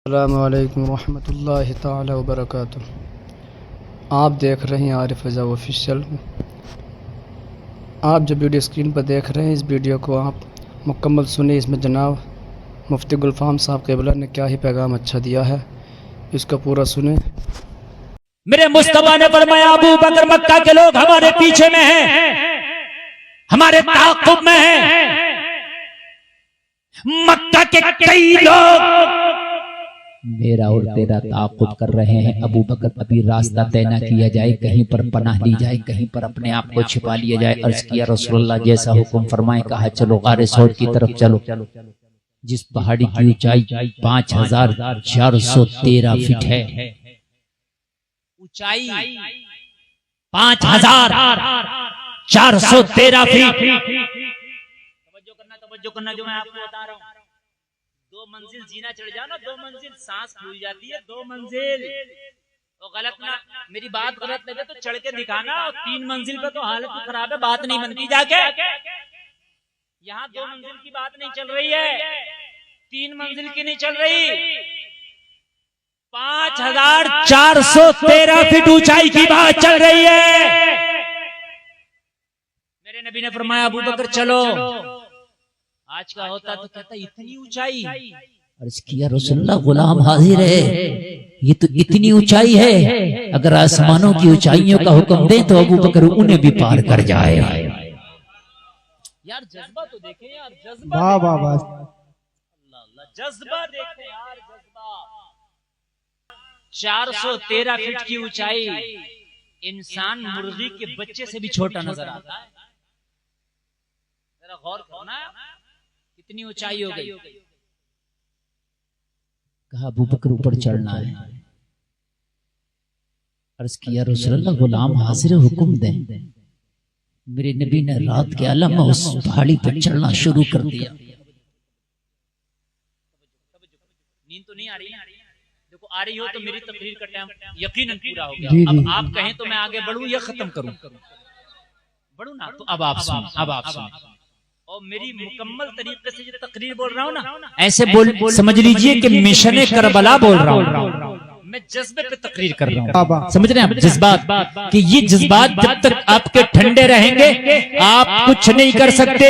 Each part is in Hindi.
अस्सलामु अलैकुम रहमतुल्लाहि ताला व बरकातुहू। आप देख रहे हैं आरिफ रज़ा ऑफिशियल। आप जो वीडियो स्क्रीन पर देख रहे हैं, इस वीडियो को आप मुकम्मल सुने। इसमें जनाब मुफ्ती गुलफाम साहब क़िबला ने क्या ही पैगाम अच्छा दिया है, इसको पूरा सुने। मेरे मुस्तफा ने फरमाया, अबू बकर मक्का के लोग हमारे पीछे में हैं, हमारे ताक़ुब में हैं। मक्का के कई लोग मेरा और तेरा ताक़ुब कर रहे हैं। अबू बकर, अभी रास्ता तय न किया जाए, कहीं पर पनाह ली जाए, कहीं पर अपने आप को छिपा लिया जाए। अर्ज किया रसूलुल्लाह जैसा हुक्म फरमाए, कहा चलो गारे सौर की तरफ चलो। जिस पहाड़ी की ऊंचाई 5413 फीट है, ऊंचाई 5413 फीट। तवज्जो करना जो मैं आपको बता रहा हूँ। 2 मंजिल जीना चढ़ जाओ ना, 2 मंजिल सांस फूल जाती है। 2 मंजिल तो गलत ना, मेरी बात गलत लगे तो चढ़ के दिखाना। और 3 मंजिल पे तो हालत खराब है, बात नहीं बनती जाके। यहाँ 2 मंजिल की बात नहीं चल रही है, 3 मंजिल की नहीं चल रही, 5413 फीट ऊंचाई की बात चल रही है। मेरे नबी ने फरमाया, अबू बकर चलो। आज का होता तो कहता इतनी ऊंचाई। अर्ज किया रसूलुल्लाह, गुलाम हाजिर है, ये तो इतनी ऊंचाई है, अगर आसमानों की ऊंचाइयों का हुक्म दे तो अबू बकर उन्हें भी पार कर जाए। यार जज्बा तो देखें यार, जज्बा। वाह वाह वाह, जज्बा देखें यार, जज्बा। 413 फीट की ऊंचाई, इंसान मुर्गी के बच्चे से भी छोटा नजर आता है। जरा गौर करना, कितनी ऊंचाई हो गई। कहा अबू बकर ऊपर चढ़ना है। अर्ज किया रसूलुल्लाह, गुलाम हाजिर, हुक्म दें। मेरे नबी ने रात के आलम में उस पहाड़ी पर चढ़ना शुरू कर दिया। नींद तो नहीं आ रही है? देखो आ रही हो तो मेरी तकरीर का टाइम यकीनन पूरा हो गया। अब आप कहें तो मैं आगे बढ़ूं या खत्म करूं? बढ़ू ना, तो अब आप सुन, अब आप सुन। और मेरी मुकम्मल तरीके से जो तकरीर बोल रहा हूँ ना, ऐसे बोल समझ लीजिए कि मिशन करबला बोल रहा हूँ। मैं जज्बे पे तकरीर कर रहा हूँ, समझ रहे हैं आप? जज्बात, कि ये जज्बात जब तक आपके ठंडे रहेंगे आप कुछ नहीं कर सकते।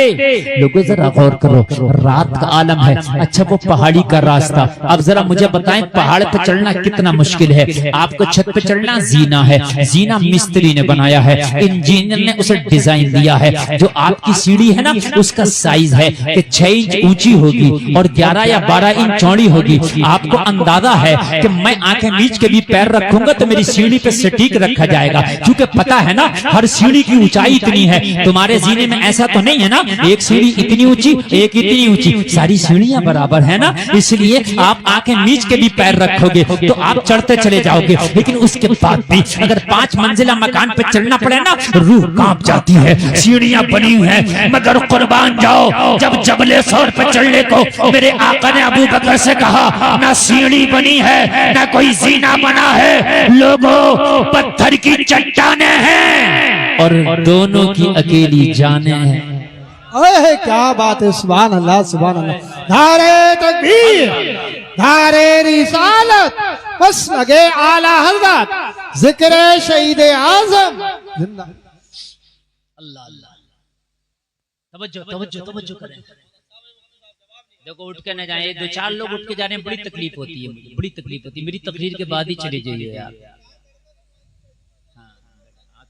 लोगों जरा गौर करो, रात का आलम है। अच्छा वो पहाड़ी का रास्ता, अब जरा मुझे बताएं पहाड़ पे चढ़ना कितना मुश्किल है। आपको छत पे चढ़ना जीना है, जीना मिस्त्री ने बनाया है, इंजीनियर ने उसे डिजाइन दिया है। जो आपकी सीढ़ी है ना, उसका साइज है कि 6 इंच ऊंची होगी और 11 या 12 इंच चौड़ी होगी। आपको अंदाजा है कि मैं आंखें नीच के भी पैर रखूंगा तो मेरी सीढ़ी पे सटीक रखा जाएगा, क्योंकि पता है ना हर सीढ़ी की ऊंचाई इतनी है। तुम्हारे जीने में ऐसा तो नहीं है ना, एक सीढ़ी इतनी ऊंची, एक इतनी ऊंची, सारी सीढ़ियां बराबर है ना। इसलिए आप आंखें नीच के भी पैर रखोगे तो आप चढ़ते चले जाओगे। लेकिन उसके बाद भी अगर 5 मंजिला मकान पे चढ़ना पड़े ना, रूह कांप जाती है। सीढ़ियां बनी हुई हैं, मगर कुर्बान जाओ, जब जबले सौर पे चढ़ने को मेरे आका ने अबू बकर से कहा, ना सीढ़ी बनी है ना कोई जीना बना है, लोगों पत्थर की चट्टानें हैं और दोनों की अकेली जाने हैं। ओए क्या बात है, सुभान अल्लाह सुभान अल्लाह। नारे तकबीर, नारे रिसालत, बस लगे आला हज़रत, जिक्र शहीद आज़म जिंदा। अल्लाह अल्लाह, तवज्जो तवज्जो तवज्जो करें। देखो उठ के न जाए, 2-4 लोग उठ के जाने में बड़ी तकलीफ होती है, मुझे बड़ी तकलीफ होती है। मेरी तकरीर के बाद ही चले जाइए यार।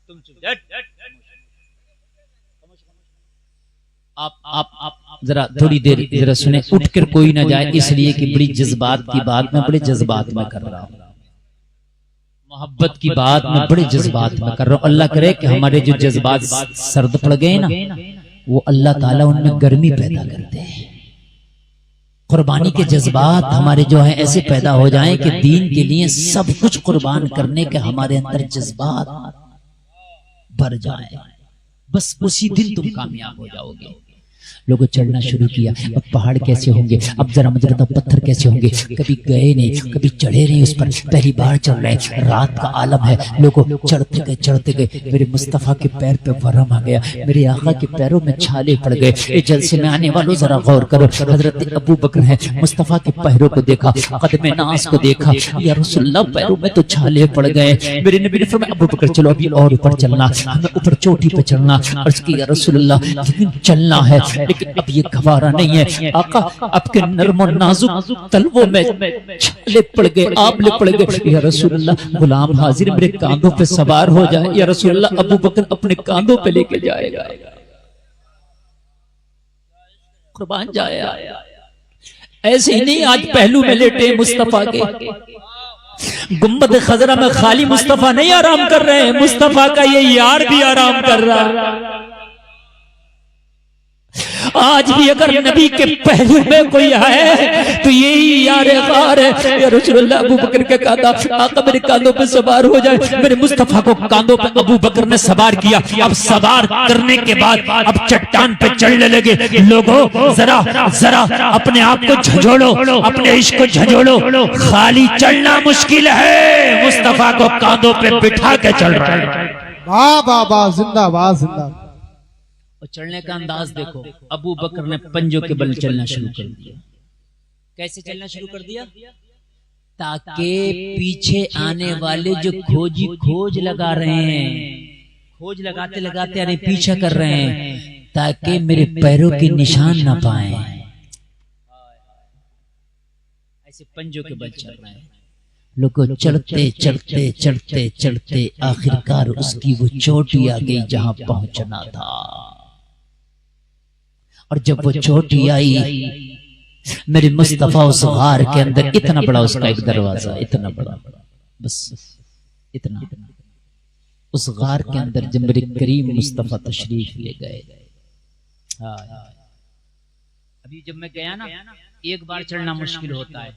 तुम आप जरा थोड़ी देर जरा सुने, उठ कर कोई ना जाए, इसलिए कि बड़ी जज्बात की बात मैं बड़े जज्बात में कर रहा हूँ, मोहब्बत की बात मैं बड़े जज्बात में कर रहा हूँ। अल्लाह करे कि हमारे जो जज्बात सर्द पड़ गए ना, वो अल्लाह ताला उनमें गर्मी पैदा करते हैं। कुर्बानी के जज्बात हमारे जो है ऐसे पैदा हो जाएं कि दीन के लिए सब कुछ कुर्बान करने के हमारे अंदर जज्बात भर जाए, बस उसी दिन तुम कामयाब हो जाओगे। लोगों चढ़ना शुरू किया। अब पहाड़ कैसे होंगे, अब जरा मजरता पत्थर कैसे होंगे, कभी गए नहीं, कभी चढ़े नहीं उस पर, पहली बार चढ़ रहे हैं, रात का आलम है। लोगों चढ़ते गए, मेरे मुस्तफ़ा के पैर पे वरम आ गया, मेरे आका के पैरों में छाले पड़ गए। ये जलसे में आने वालों जरा गौर करो, हजरत अबू बकर है, मुस्तफ़ा के पैरों को देखा, कदम नास को देखा, या रसूलल्लाह पैरों में तो छाले पड़ गए। मेरे नबी ने फरमाया अबू बकर चलो अभी और ऊपर चलना, हमें ऊपर चोटी पे चलना। अर्ज़ की या रसूलल्लाह लेकिन चलना है, लेकिन अब ये गवारा नहीं है आका, आपके नर्म और नाजुक तलवों में छाले पड़ गए, आपले पड़ गए। या रसूलल्लाह गुलाम हाजिर मेरे कांधों पे सवार हो जाए। या रसूलल्लाह अबू बकर अपने कांधों पे लेके जाएगा, कुर्बान जाएगा। ऐसे ही नहीं, आज पहलू में लेटे मुस्तफा के गुम्बद खजरा में खाली मुस्तफा नहीं आराम कर रहे हैं, मुस्तफा का ये यार भी आराम कर रहा है। आज भी अगर नबी के पहलू में कोई आए तो यही यार गार है। या रसूलुल्लाह अबू बकर के कांधा, आका मेरे कांधों पे सवार हो जाए। मेरे मुस्तफा को कांधों पे अबू बकर ने सवार किया। अब सवार करने के बाद अब चट्टान पे चढ़ने लगे। लोगों जरा जरा अपने आप को झंझोड़ो, अपने इश्क को झंझोड़ो, खाली चलना मुश्किल है, मुस्तफा को कांधों पे बिठा के चल रहा है। वाह वाह वाह, जिंदाबाद जिंदाबाद। और चलने का अंदाज देखो, अबू बकर ने पंजों के बल चलना शुरू कर दिया। कैसे चलना शुरू कर दिया? ताकि पीछे आने वाले जो खोज लगा रहे हैं, खोज लगाते लगाते अरे पीछा कर रहे हैं, ताकि मेरे पैरों के निशान ना पाए। ऐसे पंजों के बल चल रहे हैं। लोगों चढ़ते चढ़ते चढ़ते चढ़ते आखिरकार उसकी वो चोटी आ गई जहां पहुंचना था। और जब वो चोटी आई, मेरे मुस्तफा उस गार के अंदर, इतना बड़ा उसका एक दरवाजा, इतना बड़ा, बस इतना, उस गार के अंदर जब मेरे करीम मुस्तफा तशरीफ ले गए। अभी जब मैं गया ना, एक बार चढ़ना मुश्किल होता है,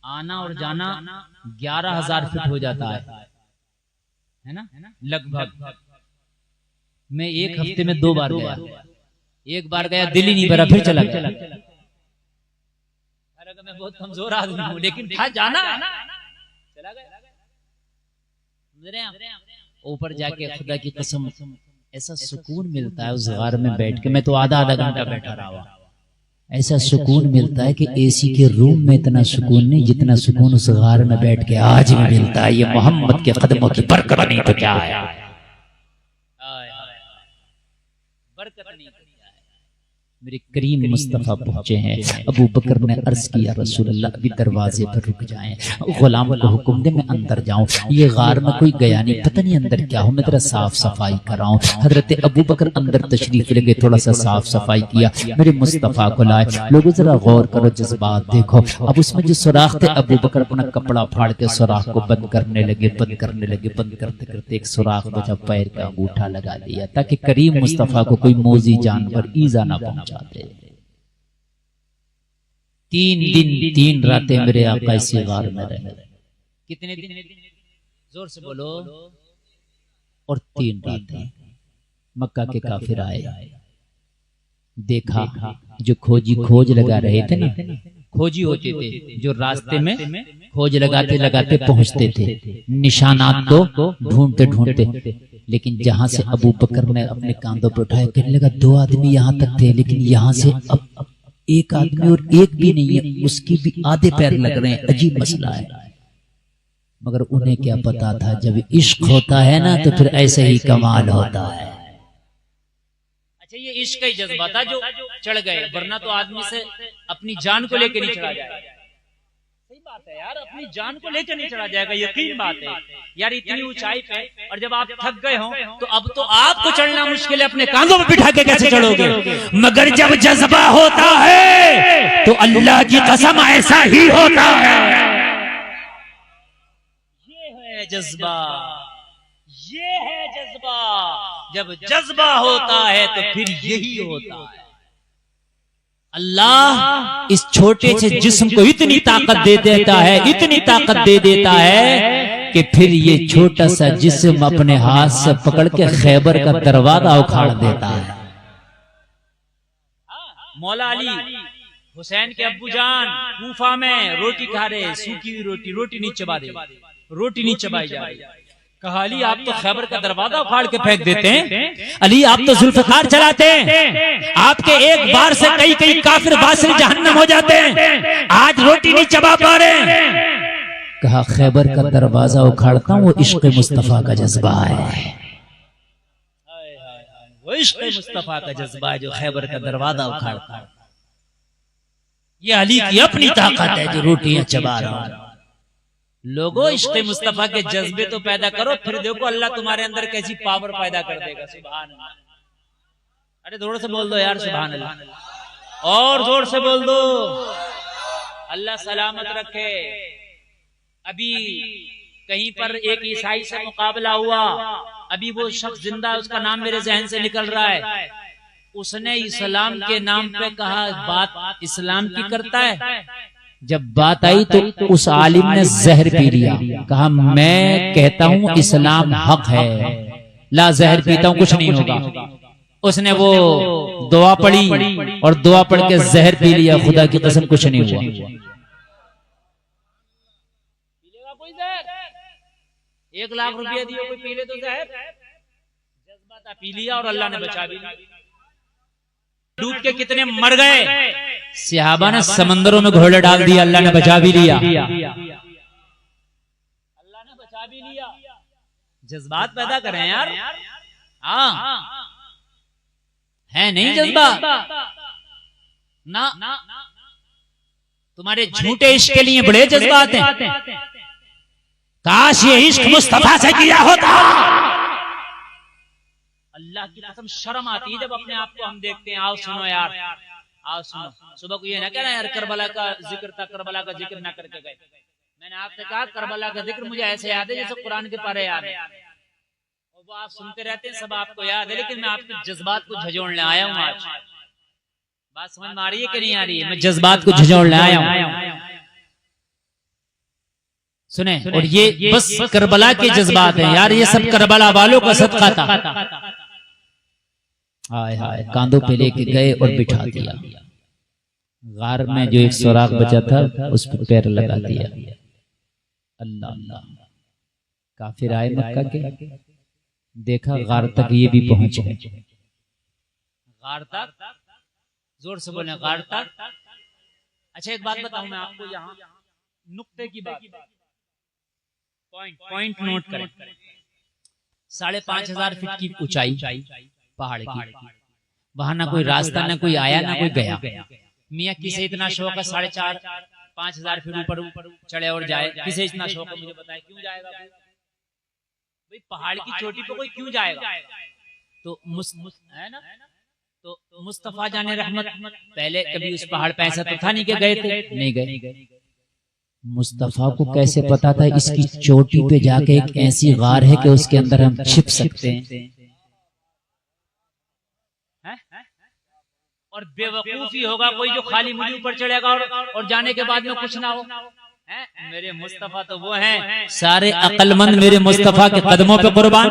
आना और जाना 11,000 फीट हो जाता है ना लगभग। मैं एक हफ्ते में 2 बार गया। एक बार गया दिल ही नहीं भरा, फिर चला गया। मैं बहुत कमजोर आदमी हूँ, लेकिन था जाना, चला गया। ऊपर जाके खुदा की कसम ऐसा सुकून मिलता है उस गार में बैठ के। मैं तो आधा घंटा बैठा रहा हुआ। ऐसा सुकून मिलता है कि एसी के रूम में इतना सुकून नहीं जितना सुकून उस गार में बैठ के आज भी मिलता है। ये मोहम्मद के कदमों की बरकत नहीं तो क्या है, बरकत नहीं। मेरे करीम मुस्तफा पहुंचे हैं। अबू बकर ने अर्ज किया रसूलल्लाह अभी दरवाजे पर रुक जाएं, गुलाम को हुक्म दे मैं अंदर जाऊं। ये गार में कोई गया नहीं, पता नहीं अंदर क्या हो, मैं तेरा साफ सफाई कराऊं। हजरत अबू बकर अंदर तशरीफ ले गए, थोड़ा सा साफ सफाई किया, मेरे मुस्तफा को लाए। लोगों जरा गौर करो, जज्बात देखो। अब उसमें जो सुराख थे, अबू बकर अपना कपड़ा फाड़ के सुराख को बंद करने लगे, बंद करने लगे। बंद करते करते एक सुराख बचा, पैर का अंगूठा लगा दिया ताकि करीम मुस्तफा को कोई मोजी जानवर ईजा ना पहुंचा। 3 दिन 3 रातें मेरे आका इसी गार में रहे। कितने दिन? जोर से बोलो। और 3 रातें मक्का के काफिर आए, देखा जो खोज लगा रहे थे ना, खोजी होते थे जो रास्ते में खोज लगाते लगाते पहुंचते थे, निशानात को ढूंढते ढूंढते। लेकिन जहां से अबू बकर ने अपने कांधों पर उठाया, कहने लगा 2 आदमी यहाँ तक थे, लेकिन यहाँ से अब एक आदमी और एक भी नहीं है, उसकी भी आधे पैर लग रहे हैं। अजीब मसला है। मगर उन्हें क्या पता था, जब इश्क होता है ना तो फिर ऐसे ही कमाल होता है। अच्छा, ये इश्क का ही जज्बा था जो चढ़ गए, वरना तो आदमी से अपनी जान को लेकर नहीं चढ़ा जाएगा। सही बात है यार, अपनी जान को लेकर नहीं चढ़ा जाएगा, यकीन बात है यार। इतनी ऊंचाई पे, और जब आप थक गए हो तो अब तो आपको चढ़ना मुश्किल है, अपने कांधों में बिठा के कैसे चढ़ोगे? मगर जब जज्बा होता है तो अल्लाह की कसम ऐसा ही होता है। ये है जज्बा, ये है जज्बा। जब जज्बा होता है तो फिर यही होता है। अल्लाह इस छोटे से जिस्म को इतनी ताकत दे देता है, इतनी ताकत दे देता है कि फिर ये छोटा सा जिस्म अपने हाथ से पकड़ के खैबर का दरवाजा उखाड़ देता है। मौला अली हुसैन के अब्बू जान कूफा में रोटी खा रहे, सूखी हुई रोटी नहीं चबा रहे, रोटी नहीं चबाई जा रही। कहा अली आप तो खैबर का दरवाजा उखाड़ के फेंक देते हैं, अली आप तो जुल्फकार चलाते हैं, आपके एक बार से कई कई काफिर बासिल जहन्नम हो जाते हैं, आज रोटी नहीं चबा पा रहे। कहा खैबर का दरवाजा उखाड़ता हूं, वो इश्क मुस्तफा का जज्बा है, वो इश्क मुस्तफा का जज्बा है जो खैबर का दरवाजा उखाड़ता है। ये अली की अपनी ताकत है जो रोटियां चबा रहा है। लोगों इश्क मुस्तफा के जज्बे तो पैदा करो, फिर देखो अल्लाह तुम्हारे अंदर कैसी पावर पैदा कर देगा। सुभान अल्लाह। अरे जोर से बोल दो यार सुभान अल्लाह, और जोर से बोल दो। अल्लाह सलामत रखे। अभी कहीं पर एक ईसाई से मुकाबला हुआ, अभी वो शख्स जिंदा है, उसका नाम मेरे जहन से निकल रहा है। उसने इस्लाम के नाम पे कहा बात इस्लाम की करता है। जब बात आई तो उस आलिम ने जहर पी लिया, कहा मैं कहता हूं इस्लाम हक है, ला जहर पीता हूं कुछ नहीं होगा। उसने वो दुआ पढ़ी और दुआ पढ़ के जहर पी लिया, खुदा की कसम कुछ नहीं हुआ। 1 लाख रुपया दियो कोई पी ले तो जहर, जज्बा था पी लिया और अल्लाह ने बचा भी लिया। डूब के कितने मर गए, सहाबा ने समंदरों में घोड़े डाल दिया, अल्लाह ने बचा भी लिया, अल्लाह ने बचा भी लिया। जज्बात पैदा करें यार, हाँ है नहीं जज्बा ना, तुम्हारे झूठे इश्क के लिए बड़े जज्बात हैं। काश ये इश्क मुस्तफा से किया होता। अल्लाह की कसम शर्म आती है जब अपने आप को हम देखते हैं। आओ सुनो यार, आओ सुनो। सुबह को ये ना कहना यार करबला का जिक्र था, करबला का जिक्र ना करके गए। मैंने आपसे कहा करबला का जिक्र मुझे ऐसे याद है जैसे कुरान के पारे याद है, और वो आप सुनते रहते हैं, सब आपको याद है, लेकिन मैं आपके जज्बात को झंझोड़ने आया हूँ आज। बात समझ में आ रही है कि नहीं आ रही है? मैं जज्बात को झंझोड़ने आया हूँ। सुने, और ये बस करबला के जज्बात हैं यार, ये सब करबला वालों का सदका था। हाय हाय, कांधों पे लेके गए और बिठा दिया। गार में जो एक सुराख बचा था उस पर पैर लगा दिया। अल्लाह अल्लाह। काफिर आए मक्का के, देखा गार तक ये भी पहुंचे। गार तक, जोर से बोले गार तक। अच्छा एक बात बताऊं मैं आपको, यहाँ नुक्ते की बात, पॉइंट नोट करें। 5,500 फीट की ऊंचाई पहाड़ की, वहां ना कोई रास्ता, ना कोई आया, ना कोई गया। मियाँ किसे इतना शौक है 4,500-5,000 फीट ऊपर चढ़े और जाए? किसे इतना शौक है मुझे बताए, क्यों जाएगा भाई? पहाड़ की चोटी पे कोई क्यों जाएगा? तो है ना, तो मुस्तफा जाने रहमत पहले कभी उस पहाड़ पे ऐसा तो था नहीं कि गए थे, नहीं गए। मुस्तफा को कैसे पता था इसकी चोटी पे जाके एक ऐसी गार है कि उसके अंदर हम छिप सकते हैं? और बेवकूफी होगा कोई जो खाली मुझे ऊपर चढ़ेगा और जाने के बाद में कुछ ना हो। मेरे मुस्तफा तो वो हैं, सारे अक्लमंद मेरे मुस्तफा के कदमों पे कुर्बान।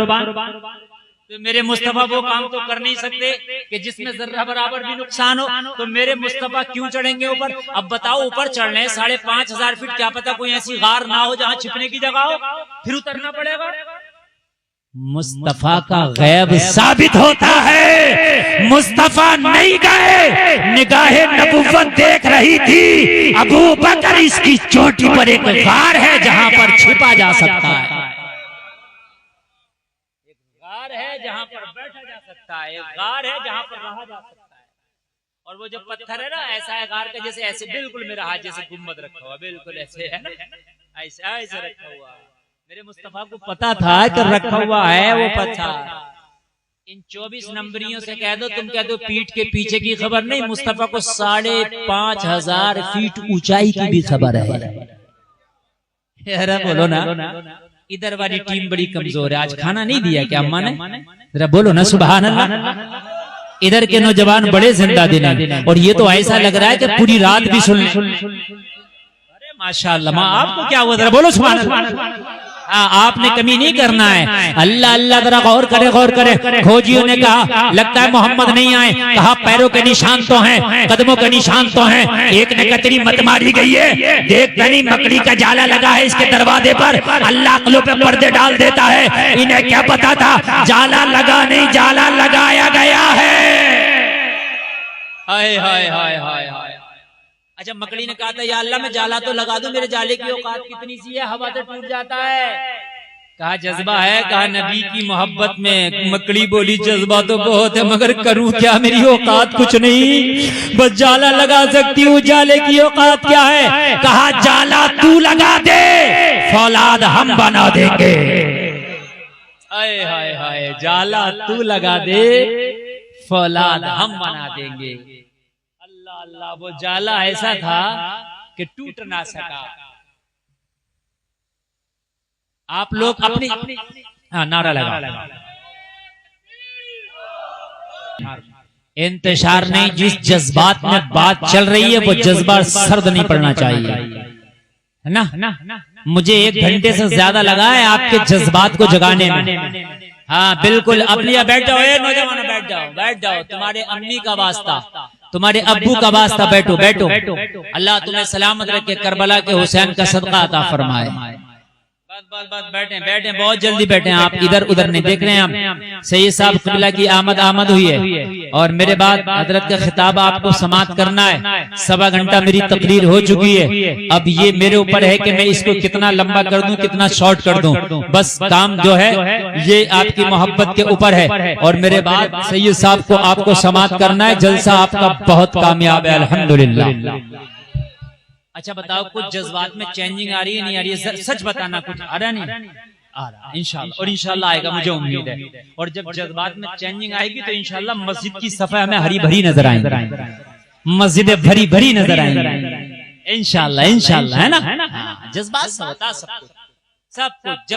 तो मेरे मुस्तफा वो काम तो कर नहीं सकते कि जिसमें जर्रा बराबर भी नुकसान हो, तो मेरे मुस्तफा क्यों चढ़ेंगे ऊपर? अब बताओ, ऊपर चढ़ने 5,500 फीट, क्या पता कोई ऐसी गार ना हो जहाँ छिपने की जगह हो, फिर उतरना पड़ेगा। मुस्तफा का गैब साबित होता है। मुस्तफा नहीं गए, निगाहे नबुव्वत देख रही थी। अबू बकर इसकी चोटी पर एक गार है जहां पर छिपा जा सकता है, एक गार है जहां पर बैठा जा सकता है, एक गार है जहां पर रहा जा सकता है। और वो जो पत्थर है ना, ऐसा है गार का, जैसे ऐसे बिल्कुल मेरा हाथ जैसे गुम्बद रखा हुआ, बिल्कुल ऐसे है ना, ऐसे रखा हुआ है। मेरे मुस्तफा को पता था कि रखा हुआ है वो पत्थर। इन 24 नंबरियों से कह दो, तुम कह दो पीठ के पीछे की खबर नहीं, मुस्तफा को 5,500 फीट ऊंचाई की भी खबर है। बोलो ना, इधर वाली टीम बड़ी कमजोर है, आज खाना नहीं दिया क्या अम्मा ने? जरा बोलो ना सुभान अल्लाह। इधर के नौजवान बड़े जिंदा दिल हैं, और ये तो ऐसा लग रहा है कि पूरी रात भी सुन। अरे माशाअल्लाह, आपको क्या हुआ? जरा बोलो सुभान अल्लाह। आपने कमी नहीं करना है। अल्लाह अल्लाह जरा गौर करे गौर करे। खोजियों ने कहा लगता है मोहम्मद नहीं आए, कहा पैरों के निशान तो हैं, कदमों के निशान तो हैं। एक ने कतरी मत मारी गई है, देख नहीं मकड़ी का जाला लगा है इसके दरवाजे पर। अल्लाह अक्लों पे पर्दे डाल देता है। इन्हें क्या पता था जाला लगा नहीं, जाला लगाया गया है। हाय हाय हाय हाय हाय। अच्छा मकड़ी ने कहा था या अल्लाह मैं जाला तो लगा दूं, मेरे जाले की औकात कितनी सी है, हवा से टूट जाता है। कहा जज्बा है, कहा नबी की मोहब्बत में। मकड़ी बोली जज्बा तो बहुत है मगर करूं क्या, मेरी औकात कुछ नहीं, बस जाला लगा सकती हूँ, जाले की औकात क्या है। कहा जाला तू लगा दे, फौलाद हम बना देंगे। हाय हाय हाय, जाला तू लगा दे, फौलाद हम बना देंगे। अल्लाह अल्लाह, वो जाला ऐसा था कि टूट ना सका। आप लोग अपनी नारा लगा। इंतशार नहीं, जिस जज्बात में बात चल रही है वो जज्बा सर्द नहीं पड़ना चाहिए, है ना। मुझे 1 घंटे से ज्यादा लगा है आपके जज्बात को जगाने में। हाँ बिल्कुल, अपनी बैठ जाओ नौजवान, बैठ जाओ बैठ जाओ। तुम्हारे अम्मी का वास्ता, तुम्हारे अब्बू का वास्ता, बैठो बैठो। अल्लाह तुम्हें सलामत रखे, करबला के हुसैन का सदका अता फरमाए। बस बैठे बैठे, बहुत जल्दी बैठे आप, इधर उधर नहीं देख रहे हैं हम। सैयद साहब क़िबला की आमद हुई है और मेरे बाद हजरत का खिताब आपको समाप्त करना है। 1.25 घंटा मेरी तकरीर हो चुकी है। अब ये मेरे ऊपर है कि मैं इसको कितना लंबा कर दूं, कितना शॉर्ट कर दूं। बस काम जो है ये आपकी मोहब्बत के ऊपर है और मेरे बाद सैयद साहब को आपको समाप्त करना है। जलसा आपका बहुत कामयाब है अल्हम्दुलिल्लाह। अच्छा बताओ, कुछ जज्बात में चेंजिंग आ रही है नहीं आ रही है? सच बताना, कुछ आ रहा नहीं आ रहा? इंशाल्लाह, और इंशाल्लाह आएगा, मुझे उम्मीद है। और जब जज्बात में चेंजिंग आएगी तो इंशाल्लाह मस्जिद की सफाई हमें हरी भरी नजर आएंगी, मस्जिदें भरी भरी नजर आएंगी इंशाल्लाह इंशाल्लाह, है ना। जज्बात से होता सब कुछ।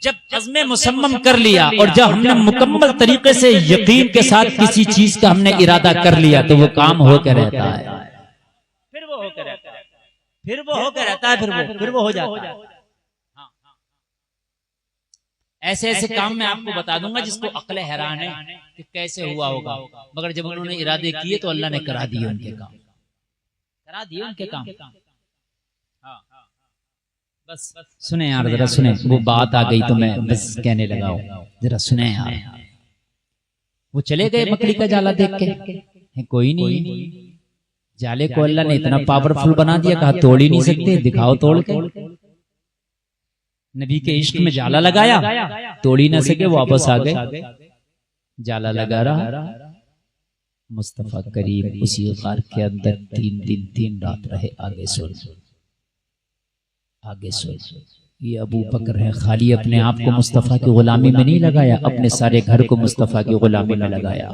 जब अज़्म मुसम्मम कर लिया और जब हमने मुकम्मल तरीके से यकीन के साथ किसी चीज का हमने इरादा कर लिया तो वो काम होकर रहता है, फिर वो होकर रहता है, फिर वो होकर रहता है, फिर वो हो जाता है। ऐसे ऐसे काम मैं आपको बता दूंगा जिसको अक्ल हैरान है कि कैसे हुआ होगा, मगर जब उन्होंने इरादे किए तो अल्लाह ने करा दिए उनके काम, करा दिए उनके काम। बस सुने यार, जरा सुने, वो बात आ गई तो मैं बस कहने लगा हूं, जरा सुने यार। वो चले गए मकड़ी का जाला देख के, कोई नहीं, जाले को अल्लाह ने इतना पावरफुल बना दिया, कहा तोड़ ही नहीं सकते, दिखाओ तोड़ के। नबी के इश्क में जाला लगाया, तोड़ ही ना सके, वापस आ गए, जाला लगा रहा। मुस्तफा करीम उसी गार के अंदर 3 दिन 3 रात रहे। आगे सुन, आगे सुन। ये अबू बकर है, खाली अपने आप को मुस्तफा की गुलामी में नहीं लगाया, अपने सारे घर को मुस्तफा की गुलामी में लगाया।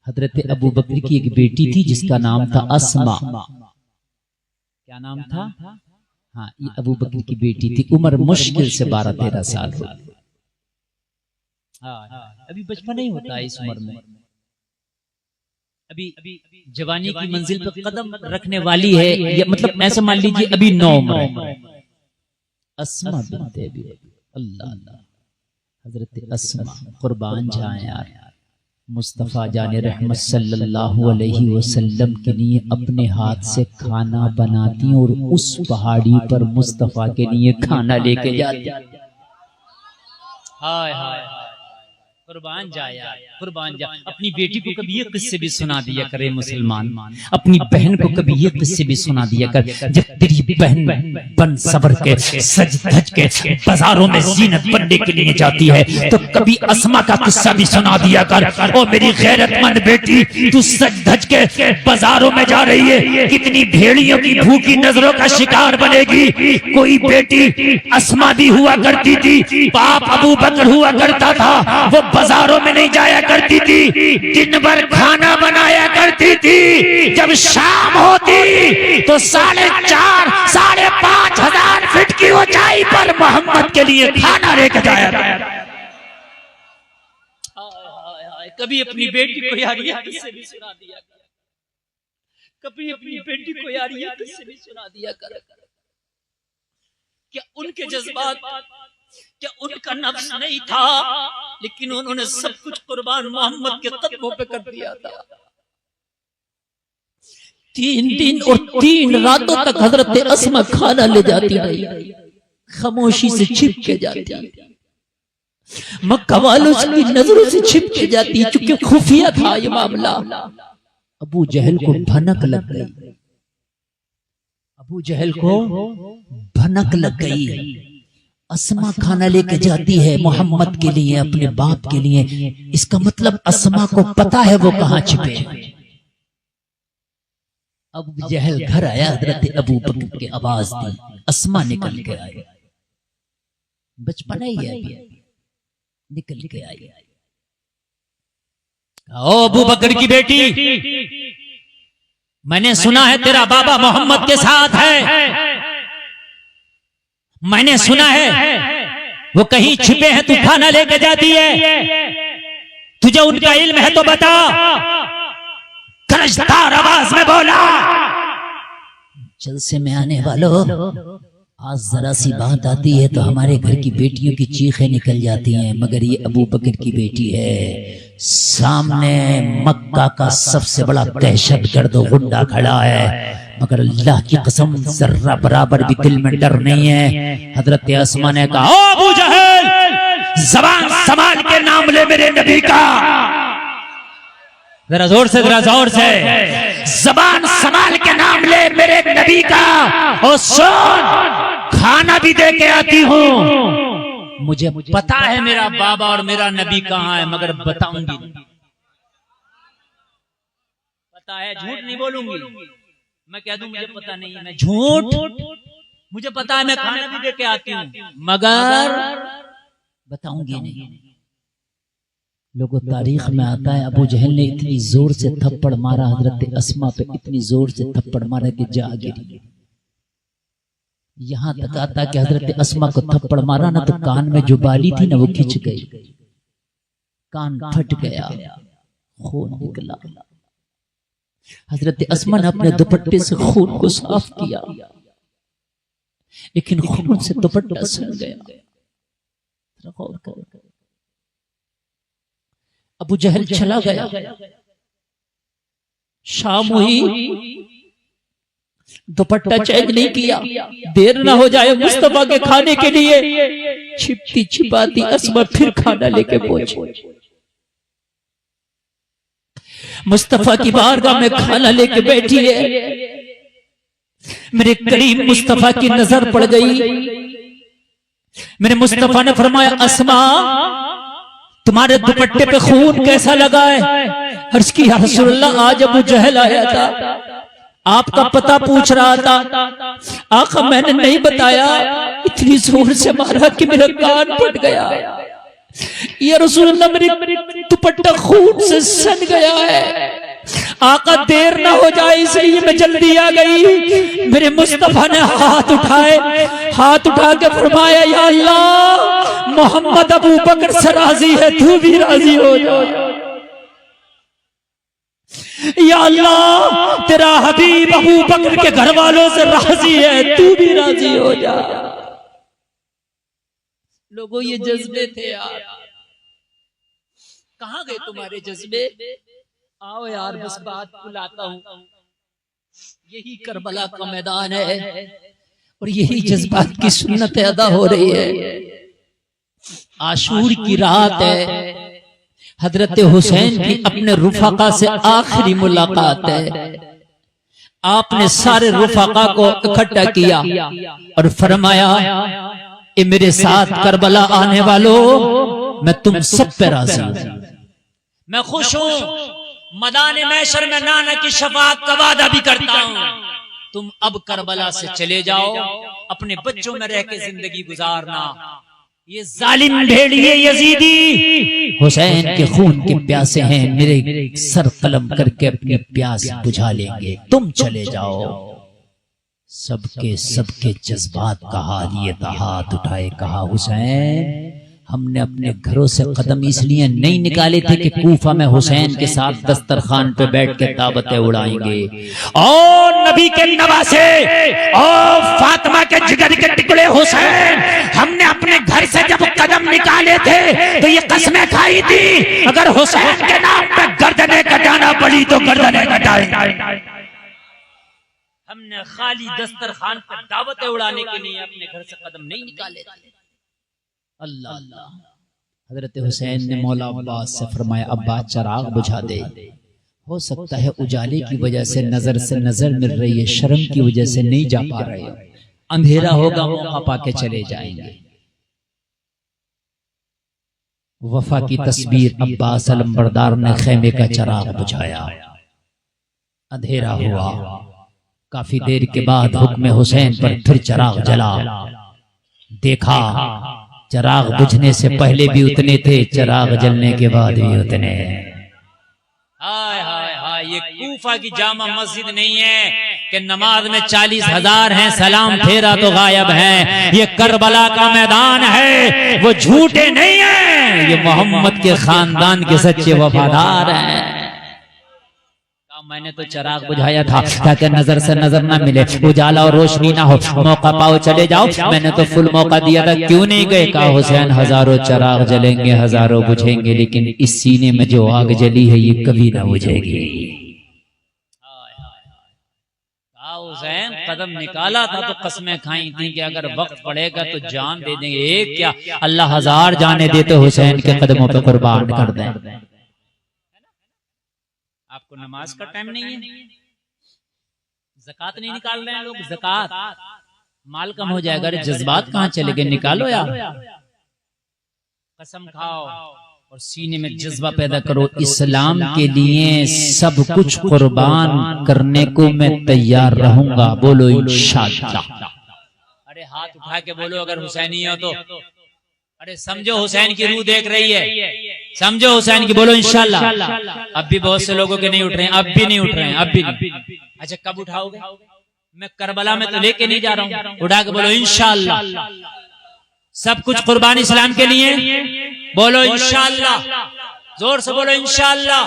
हजरत अबू बकर की एक बेटी थी जिसका नाम था अस्मा। क्या नाम था? हाँ, ये अबू बकर की बेटी थी। उम्र मुश्किल से 12-13 साल हो। अभी बचपन नहीं होता इस उम्र में, अभी जवानी की मंजिल पर कदम रखने वाली है, या मतलब ऐसा मान लीजिए अभी 9 उम्र है। अस्मा बिन्त अबी बकर, अल्लाह अल्लाह, हजरत अस्मा कुर्बान जाए यार। मुस्तफ़ा जाने रहमत सल्लल्लाहु अलैहि वसल्लम के लिए अपने हाथ से खाना बनाती और उस पहाड़ी पर मुस्तफ़ा के लिए खाना लेके जाती। हाय हाय, कुर्बान जा यार, कुर्बान जा। अपनी बेटी को कभी ये किस्से भी सुना दिया करे मुसलमान, अपनी बहन को कभी ये किस्से भी सुना दिया कर। जब तेरी बहन बन सबर के सज धज के बाजारों में जीनत बनने के लिए जाती है तो कभी अस्मा का किस्सा भी सुना दिया कर। ओ मेरी गैरतमंद बेटी, तू सज धज के बाजारों में जा रही है, कितनी भेड़ियों की भूखी नजरों का शिकार बनेगी। कोई बेटी अस्मा भी हुआ करती थी, बाप अबू बकर हुआ करता था, वो बाजारों में नहीं जाया करती थी, दिन भर खाना बनाया करती थी। जब शाम होती तो 4,500-5,500 फीट की ऊंचाई पर मोहम्मद के लिए खाना लेकर जाया। कभी अपनी बेटी को यार ये किस्से भी सुना दिया, कभी अपनी बेटी को यार ये किस्से भी सुना दिया कर। क्या उनके जज्बात, क्या उनका नफ्स नहीं था, लेकिन उन्होंने सब कुछ कुर्बान मोहम्मद के कदमों पे कर दिया था। 3 दिन और 3 रातों तक हजरत अस्मा खाना ले जाती रही, खामोशी से छिप के जाती, मक्का वालों की नजरों से छिप के जाती, चूंकि खुफिया था ये मामला। अबू जहल को भनक लग गई, अबू जहल को भनक लग गई। अस्मा खाना लेके जाती है मोहम्मद के लिए, अपने बाप के लिए, इसका मतलब अस्मा को पता है वो कहां छिपे हैं। अबू जहल घर आया, हजरत अबू बकर की आवाज दी, अस्मा निकल के आए, बचपना ही है निकल के आई। ओ अबू बकर की बेटी, मैंने सुना है तेरा बाबा मोहम्मद के साथ है, मैंने सुना है वो कहीं छिपे हैं, तू खाना लेके जाती है, तुझे उनका इल्म है तो बता। गरजदार आवाज में बोला, जलसे में आने वालों, आज जरा सी बात आती है तो हमारे घर की बेटियों की चीखें निकल जाती हैं, मगर ये अबू बकर की बेटी है, सामने मक्का का सबसे बड़ा दहशतगर्द गुंडा खड़ा है, मगर अल्लाह की कसम जर्रा बराबर भी दिल में डर नहीं है। हजरत अस्मा ने कहा, ओ अबू जहल, जबान संभाल के नाम ले मेरे नबी का, जरा जोर से, जरा जोर से, जबान संभाल के नाम ले मेरे नबी का, और सुन, खाना भी दे के आती हूं, मुझे पता है मेरा बाबा और मेरा नबी कहां है, मगर बताऊंगी नहीं, पता है, झूठ नहीं बोलूंगी, मैं कह दूं मुझे पता नहीं है, मैं झूठ, मुझे पता है मैं खाना भी दे के आती हूं, मगर बताऊंगी नहीं। लोगों तारीख में आता है अबू जहल ने इतनी जोर से थप्पड़ मारा हजरत अस्मा पे, इतनी जोर से थप्पड़ मारा कि जा गिरी। यहां तक आता कि हजरत अस्मा को थप्पड़ मारा ना तो कान में जो बाली थी ना वो खिंच गई, कान फट गया, खून निकला। हजरत अस्मा ने अपने दुपट्टे से खून को साफ किया, लेकिन खून से दुपट्टा सन गया। अबू जहल चला गया, शाम हुई, दुपट्टा चेंज नहीं किया, देर ना हो जाए मुस्तफा के खाने के लिए। छिपती छिपाती अस्मा फिर खाना लेके पहुंची, मुस्तफा की बारगाह में खाना लेके बैठी है। मेरे करीब मुस्तफा की नजर पड़ गई, मेरे मुस्तफा ने फरमाया, अस्मा तुम्हारे दुपट्टे पे खून कैसा लगा है? अर्ज की, या रसूलल्लाह, आज अबू जहल आया था, आपका पता पूछ रहा था, आका मैंने नहीं बताया, इतनी जोर से मारा कि मेरा कान फट गया। या रसूलल्लाह, मेरी दुपट्टा खून से सन गया है, आका देर ना हो जाए इसलिए मैं जल्दी आ गई। मेरे मुस्तफा ने हाथ उठाए, हाथ उठा के फरमाया, या अल्लाह, मोहम्मद अबू बकर से राजी है, तू भी राजी हो जा। या अल्लाह, तेरा हबीब अबू बकर के घर वालों से राजी है, तू भी राजी हो जा। लोगों, ये जज्बे थे यार, कहां गए तुम्हारे जज्बे? आओ यार, बस बात बुलाता हूं। यही करबला का मैदान है और यही जज्बात की सुन्नत अदा हो रही है। आशूर की रात है, हजरत हुसैन की अपने रुफाका से आखिरी मुलाकात है। आपने सारे रुफाका को इकट्ठा किया और फरमाया, ए मेरे साथ करबला आने वालों, मैं तुम सब पे राजी हूं, मैं खुश हूं, मैदान महशर में नाना की शफाअत का वादा भी करता हूं। तुम अब करबला से चले जाओ, अपने बच्चों में रह के जिंदगी गुजारना। ये जालिम भेड़िए यजीदी हुसैन के खून के प्यासे हैं, मेरे सर कलम करके अपनी प्यास बुझा लेंगे, तुम चले जाओ। सबके सबके जज्बात का हाल ये था, हाथ उठाए कहा, हुसैन, हमने अपने घरों से कदम इसलिए नहीं निकाले थे कि कूफा में हुसैन के साथ दस्तरखान पे बैठ के दावतें उड़ाएंगे। और नबी के नवासे और फातिमा के जिगर के टुकड़े हुसैन, हमने अपने घर से जब कदम निकाले थे तो ये कसमें खाई थी, अगर हुसैन के नाम पे गर्दनें कटाना पड़ी तो गर्दनें कटाएंगे। हमने खाली दस्तरखान पर दावतें उड़ाने के लिए अपने घर से कदम नहीं निकाले थे। अल्लाह अल्लाह। हजरत हुसैन ने मौला अब्बास से फरमाया, अब्बास चिराग बुझा दे, हो सकता है उजाले की वजह से नजर मिल रही है, शर्म की वजह से नहीं जा पा रहे हो, अंधेरा होगा मौका पाके चले जाएंगे। वफा की तस्वीर अब्बास अलंबरदार ने खेमे का चिराग बुझाया, अंधेरा हुआ। काफी देर के बाद हुक्म हुसैन पर फिर चिराग जला, देखा चिराग बुझने से पहले भी उतने थे, चिराग जलने के बाद भी उतने। हाय हाय हाय, ये कूफा की जामा मस्जिद नहीं है कि नमाज में 40,000 हैं, सलाम फेरा तो गायब हैं। ये करबला का मैदान है, वो झूठे नहीं हैं, ये मोहम्मद के खानदान के सच्चे वफादार हैं। मैंने तो चिराग बुझाया था ताकि नजर से नजर ना मिले, उजाला और रोशनी ना हो, मौका पाओ चले जाओ। मैंने तो फुल मौका दिया था, क्यों नहीं गए? कहा हुसैन हजारों चिराग जलेंगे, हजारों बुझेंगे, लेकिन इस सीने में जो आग जली है ये कभी ना बुझेगी। हुसैन कदम निकाला था तो कसमें खाई थी कि अगर वक्त पड़ेगा तो जान दे देंगे। एक क्या, अल्लाह 1000 जाने देते हुसैन के कदमों पे कुर्बान कर दें। आपको नमाज का टाइम नहीं है, ज़कात नहीं निकाल रहे हैं लोग, ज़कात माल कम हो जाएगा। अरे जज्बात कहाँ चले गए, निकालो यार। कसम खाओ और सीने में जज्बा पैदा करो, इस्लाम के लिए सब कुछ कुर्बान करने को मैं तैयार रहूंगा। बोलो इंशाअल्लाह। अरे हाथ उठा के बोलो अगर हुसैनी हो तो। अरे समझो हुसैन की रूह देख रही है, समझो हुसैन की, बोलो इंशाअल्लाह। अब भी बहुत से लोगों के नहीं उठ रहे हैं, अब भी नहीं उठ रहे हैं, अब भी नहीं। अच्छा कब उठाओगे? मैं करबला में तो लेके नहीं जा रहा हूँ, उठा के बोलो इंशाअल्लाह। सब कुछ कुर्बान इस्लाम के लिए, बोलो इंशाअल्लाह, जोर से बोलो इंशाअल्लाह।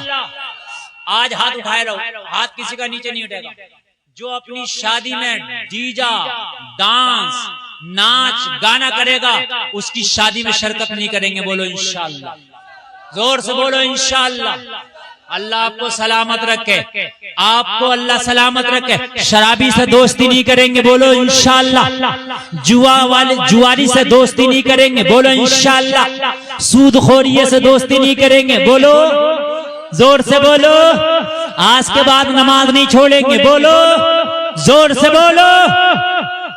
आज हाथ उठाए रहो, हाथ किसी का नीचे नहीं उठेगा। जो अपनी शादी में डीजा डांस नाच गाना करेगा उसकी शादी में शिरकत नहीं करेंगे, बोलो इंशाअल्लाह, जोर से बोलो इंशाअल्लाह। अल्लाह आपको सलामत रखे, आपको अल्लाह सलामत रखे। शराबी से दोस्ती नहीं करेंगे, बोलो इंशाअल्लाह। जुआरी से दोस्ती नहीं करेंगे, बोलो इंशाअल्लाह। सूदखोरी से दोस्ती नहीं करेंगे, बोलो, जोर से बोलो। आज के बाद नमाज नहीं छोड़ेंगे, बोलो, जोर से बोलो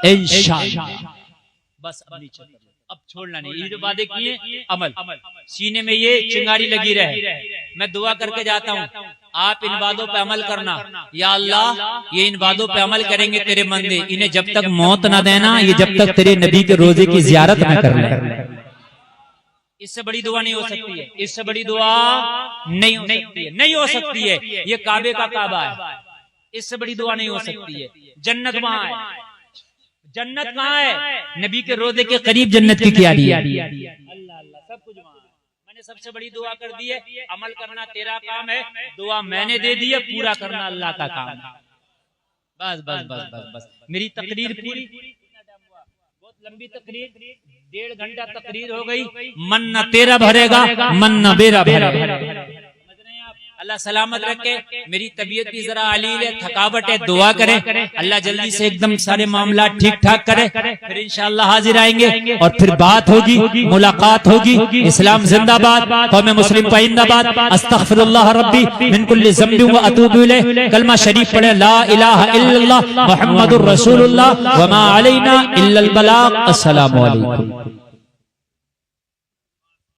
इंशाअल्लाह। बस अब छोड़ना नहीं, ये जो वादे किए अमल, सीने में ये चिंगारी लगी रहे। मैं दुआ करके जाता हूँ, आप इन वादों पे अमल करना। या अल्लाह ये इन वादों पे अमल करेंगे तेरे बंदे, इन्हें जब तक मौत न देना, ये जब तक तेरे नबी के रोजे की जियारत न कर ले। इससे बड़ी दुआ नहीं हो सकती है, इससे बड़ी दुआ नहीं हो सकती है, नहीं हो सकती है। ये काबे का काबा है, इससे बड़ी दुआ नहीं हो सकती है। जन्नत वहां है, जन्नत कहाँ है? नबी के रोजे के करीब जन्नत की क्यारी है। अल्लाह अल्लाह, सब कुछ वहां है। मैंने सबसे बड़ी दुआ कर दी है, अमल करना तेरा काम है, दुआ मैंने दे दी है, पूरा करना अल्लाह का काम है। बस बस बस बस बस। मेरी तकरीर पूरी, बहुत लंबी तकरीर, 1.5 घंटा तकरीर हो गई। मन न तेरा भरेगा, मन न मेरा भरेगा। अल्लाह सलामत रखे। मेरी तबीयत भी जरा अलील है, थकावट है, दुआ करें अल्लाह जल्दी से एकदम सारे मामला ठीक ठाक करे, फिर इंशाअल्लाह हाजिर आएंगे और फिर बात होगी, मुलाकात होगी। इस्लाम जिंदाबाद, कौम मुस्लिम पाइंदाबाद। अस्तगफिरुल्लाह रब्बी मिन कुल्ली ज़ंबिन व अतूबु इलैह। कलमा शरीफ पढ़े, ला इलाहा इल्लल्लाह मुहम्मदुर रसूलुल्लाह व मा अलैना इल्लल बलाग। अस्सलामु अलैकुम।